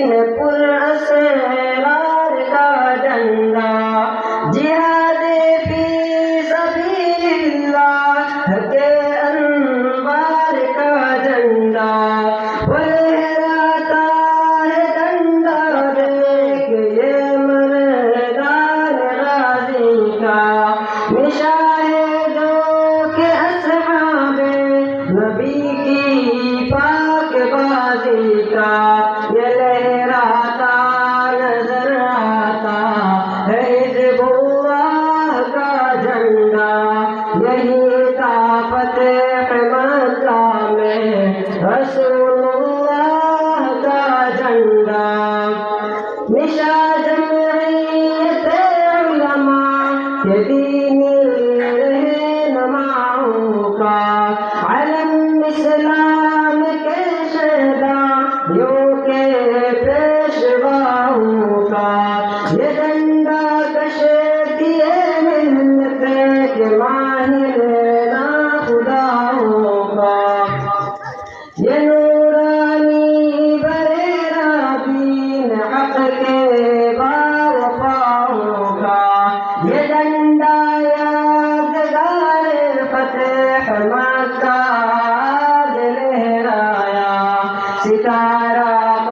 دین پر اسرار کا جھنڈا، جہاد فی سبیل اللہ کے انوار کا جھنڈا، وہ لہراتا ہے ڈنڈا دیکھ یہ مردان غازی کا، مشاہدوں کے اصحاب نبی کی پاک بازی کا، یہ لہراتا نظر آتا ہے حزب اللہ کا جھنڈا، یہی تھا فتح مکہ میں رسول اللہ کا جھنڈا، نشا جمعیت علماء کے دینی رہنماؤں کا، علم اسلام کے شہدائوں کے پیشواؤں کا، یہ ڈنڈا کش کیے ملت کے